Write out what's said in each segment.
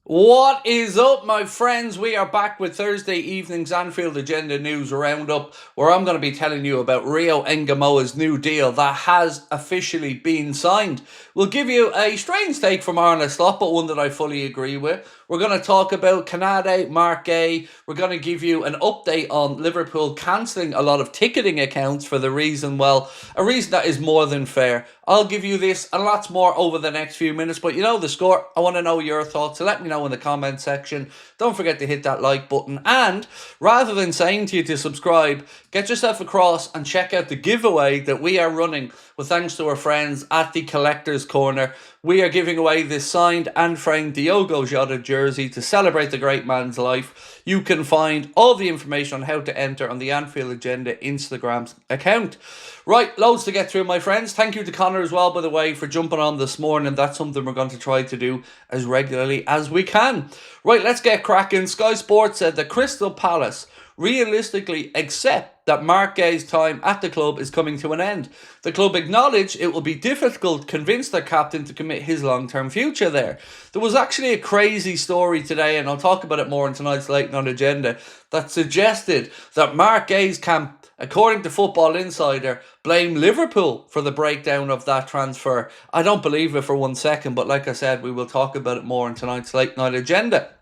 What is up, my friends? We are back with Thursday evening's Anfield Agenda News Roundup, where I'm going to be telling you about Rio Ngumoha's new deal that has officially been signed. We'll give you a strange take from Arne Slot, but one that I fully agree with. We're going to talk about Konate, Mark Guehi. We're going to give you an update on Liverpool cancelling a lot of ticketing accounts for the reason, well, a reason that is more than fair. I'll give you this and lots more over the next few minutes, but you know the score. I want to know your thoughts, so let me know in the comment section. Don't forget to hit that like button, and rather than saying to you to subscribe, get yourself across and check out the giveaway that we are running with thanks to our friends at the Collector's Corner. We are giving away this signed and framed Diogo Jota jersey to celebrate the great man's life. You can find all the information on how to enter on the Anfield Agenda Instagram account. Right, loads to get through, my friends. Thank you to Connor as well, by the way, for jumping on this morning. That's something we're going to try to do as regularly as we can. Right, let's get cracking. Sky Sports said that Crystal Palace realistically accept that Mark Guehi's time at the club is coming to an end. The club acknowledge it will be difficult to convince their captain to commit his long-term future there. There was actually a crazy story today, and I'll talk about it more in tonight's Late Night Agenda, that suggested that Mark Guehi's camp, according to Football Insider, blame Liverpool for the breakdown of that transfer. I don't believe it for 1 second, but like I said, we will talk about it more in tonight's Late Night Agenda.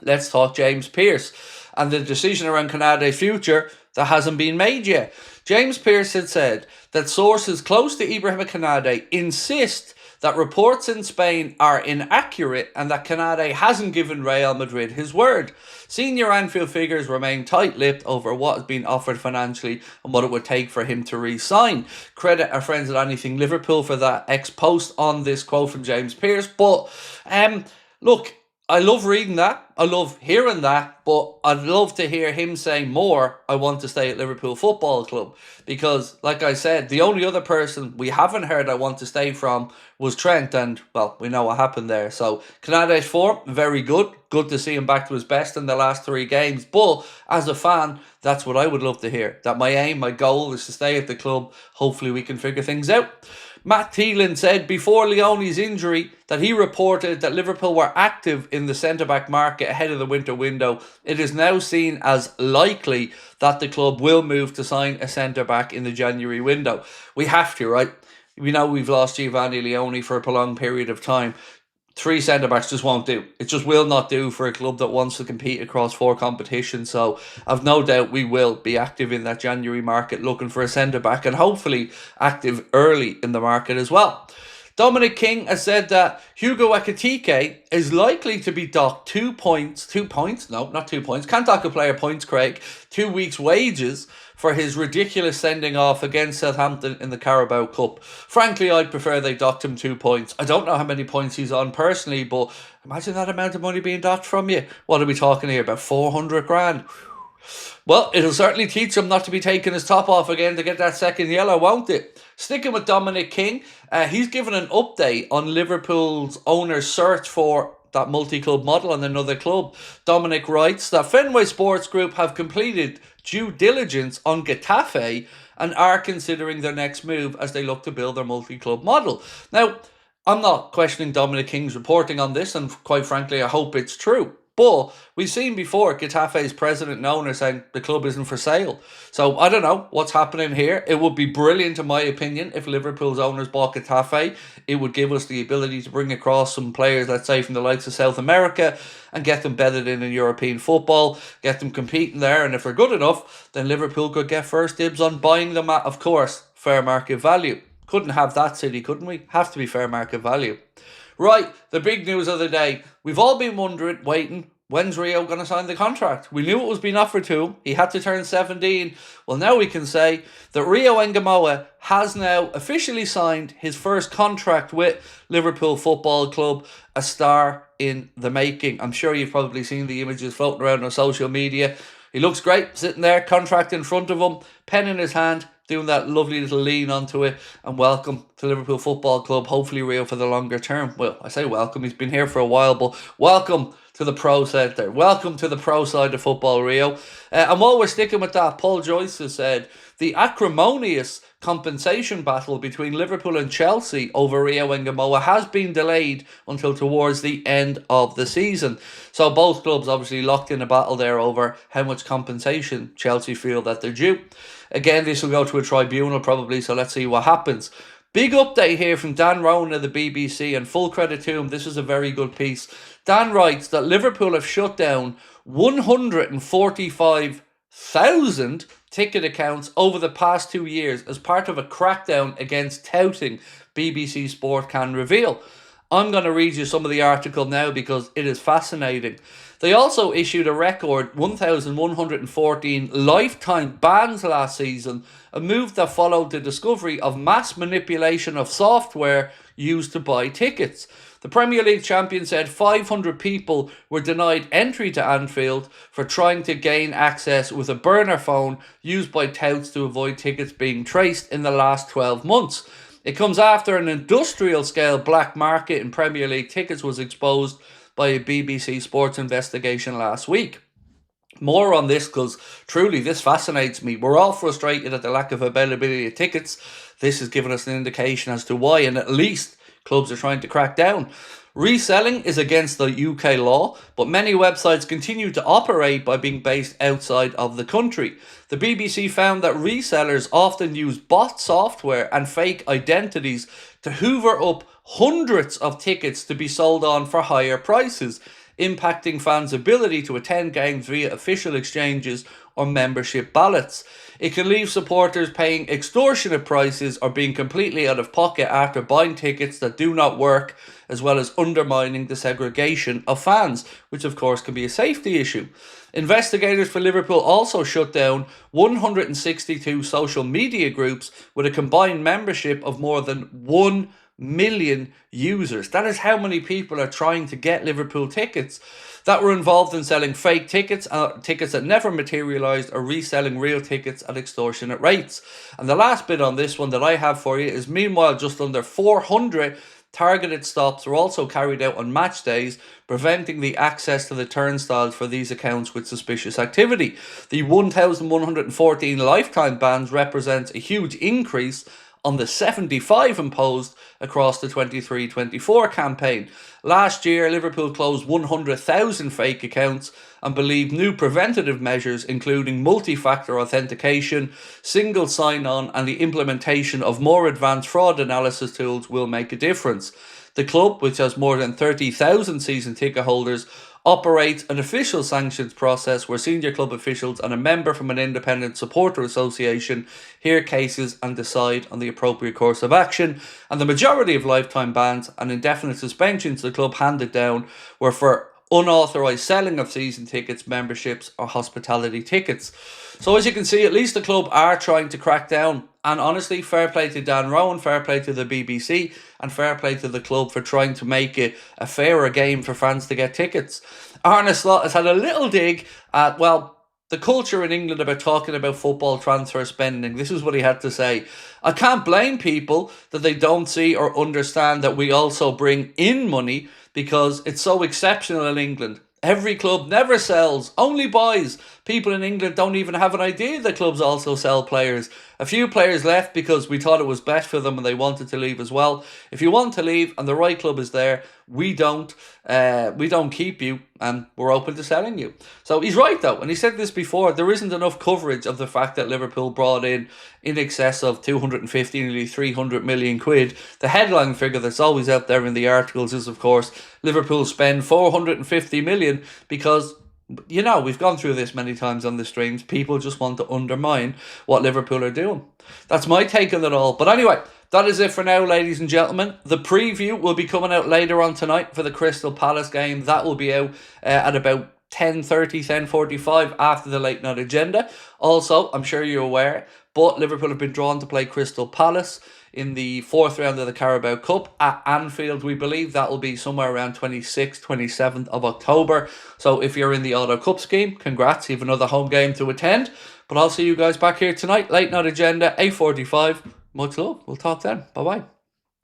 Let's talk James Pearce and the decision around Konate's future that hasn't been made yet. James Pearce had said that sources close to Ibrahima Konate insist that reports in Spain are inaccurate and that Konate hasn't given Real Madrid his word. Senior Anfield figures remain tight-lipped over what has been offered financially and what it would take for him to re-sign. Credit our friends at Anything Liverpool for that ex-post on this quote from James Pearce. But, look, I love reading that. I love hearing that, but I'd love to hear him say more, I want to stay at Liverpool Football Club. Because, like I said, the only other person we haven't heard I want to stay from was Trent, and, well, we know what happened there. So, Konate's form, very good. Good to see him back to his best in the last 3 games. But, as a fan, that's what I would love to hear. That my aim, my goal is to stay at the club. Hopefully we can figure things out. Matt Thielen said before Leone's injury that he reported that Liverpool were active in the centre-back market ahead of the winter window. It is now seen as likely that the club will move to sign a centre-back in the January window. We have to, right? We know we've lost Giovanni Leone for a prolonged period of time. 3 centre-backs just won't do. It just will not do for a club that wants to compete across 4 competitions. So I've no doubt we will be active in that January market looking for a centre-back, and hopefully active early in the market as well. Dominic King has said that Hugo Ekitike is likely to be docked 2 points. 2 points? No, not 2 points. Can't dock a player points, Craig. 2 weeks' wages for his ridiculous sending off against Southampton in the Carabao Cup. Frankly, I'd prefer they docked him 2 points. I don't know how many points he's on personally, but imagine that amount of money being docked from you. What are we talking here? About 400 grand? Well, it'll certainly teach him not to be taking his top off again to get that second yellow, won't it? Sticking with Dominic King, he's given an update on Liverpool's owner's search for that multi-club model and another club. Dominic writes that Fenway Sports Group have completed due diligence on Getafe and are considering their next move as they look to build their multi-club model. Now, I'm not questioning Dominic King's reporting on this, and quite frankly, I hope it's true. But we've seen before Getafe's president and owner saying the club isn't for sale. So I don't know what's happening here. It would be brilliant, in my opinion, if Liverpool's owners bought Getafe. It would give us the ability to bring across some players, let's say, from the likes of South America and get them bedded in European football, get them competing there. And if they're good enough, then Liverpool could get first dibs on buying them at, of course, fair market value. Couldn't have that, City, couldn't we? Have to be fair market value. Right, the big news of the day. We've all been wondering, waiting, when's Rio going to sign the contract? We knew it was being offered to him. He had to turn 17. Well, now we can say that Rio Ngumoha has now officially signed his first contract with Liverpool Football Club, a star in the making. I'm sure you've probably seen the images floating around on social media. He looks great, sitting there, contract in front of him, pen in his hand, doing that lovely little lean onto it, and welcome to Liverpool Football Club, hopefully Rio for the longer term. Well, I say welcome, he's been here for a while, but welcome to the pro centre. Welcome to the pro side of football, Rio. And while we're sticking with that, Paul Joyce has said the acrimonious compensation battle between Liverpool and Chelsea over Rio Ngumoha has been delayed until towards the end of the season. So both clubs obviously locked in a battle there over how much compensation Chelsea feel that they're due. Again, this will go to a tribunal probably, so let's see what happens. Big update here from Dan Rowan of the BBC, and full credit to him, this is a very good piece. Dan writes that Liverpool have shut down 145,000 ticket accounts over the past 2 years as part of a crackdown against touting, BBC Sport can reveal. I'm going to read you some of the article now because it is fascinating. They also issued a record 1,114 lifetime bans last season, a move that followed the discovery of mass manipulation of software used to buy tickets. The Premier League champion said 500 people were denied entry to Anfield for trying to gain access with a burner phone used by touts to avoid tickets being traced in the last 12 months. It comes after an industrial-scale black market in Premier League tickets was exposed by a BBC Sports investigation last week. More on this because truly this fascinates me. We're all frustrated at the lack of availability of tickets. This has given us an indication as to why, and at least clubs are trying to crack down. Reselling is against the UK law, but many websites continue to operate by being based outside of the country. The BBC found that resellers often use bot software and fake identities to hoover up hundreds of tickets to be sold on for higher prices, impacting fans' ability to attend games via official exchanges or membership ballots. It can leave supporters paying extortionate prices or being completely out of pocket after buying tickets that do not work, as well as undermining the segregation of fans, which of course can be a safety issue. Investigators for Liverpool also shut down 162 social media groups with a combined membership of more than 1 million users. That is how many people are trying to get Liverpool tickets that were involved in selling fake tickets, tickets that never materialised, or reselling real tickets at extortionate rates. And the last bit on this one that I have for you is, meanwhile, just under 400 targeted stops were also carried out on match days, preventing the access to the turnstiles for these accounts with suspicious activity. The 1,114 lifetime bans represents a huge increase on the 75 imposed across the 23-24 campaign. Last year, Liverpool closed 100,000 fake accounts and believed new preventative measures, including multi-factor authentication, single sign-on, and the implementation of more advanced fraud analysis tools will make a difference. The club, which has more than 30,000 season ticket holders, operates an official sanctions process where senior club officials and a member from an independent supporter association hear cases and decide on the appropriate course of action. And the majority of lifetime bans and indefinite suspensions the club handed down were for unauthorised selling of season tickets, memberships or hospitality tickets. So as you can see, at least the club are trying to crack down. And honestly, fair play to Dan Rowan, fair play to the BBC, and fair play to the club for trying to make it a fairer game for fans to get tickets. Arne Slot has had a little dig at, well, the culture in England about talking about football transfer spending. This is what he had to say. I can't blame people that they don't see or understand that we also bring in money because it's so exceptional in England. Every club never sells, only buys. People in England don't even have an idea that clubs also sell players. A few players left because we thought it was best for them and they wanted to leave as well. If you want to leave and the right club is there, we don't keep you and we're open to selling you. So he's right though, and he said this before, there isn't enough coverage of the fact that Liverpool brought in excess of 250, nearly 300 million quid. The headline figure that's always out there in the articles is, of course, Liverpool spend 450 million because, you know, we've gone through this many times on the streams. People just want to undermine what Liverpool are doing. That's my take on it all. But anyway, that is it for now, ladies and gentlemen. The preview will be coming out later on tonight for the Crystal Palace game. That will be out at about 10:30, 10:45 after the late night agenda. Also, I'm sure you're aware, but Liverpool have been drawn to play Crystal Palace in the fourth round of the Carabao Cup at Anfield. We believe that will be somewhere around 26th, 27th of October. So if you're in the Auto Cup scheme, congrats, you have another home game to attend. But I'll see you guys back here tonight. Late night agenda, 8:45. Much love. We'll talk then. Bye-bye.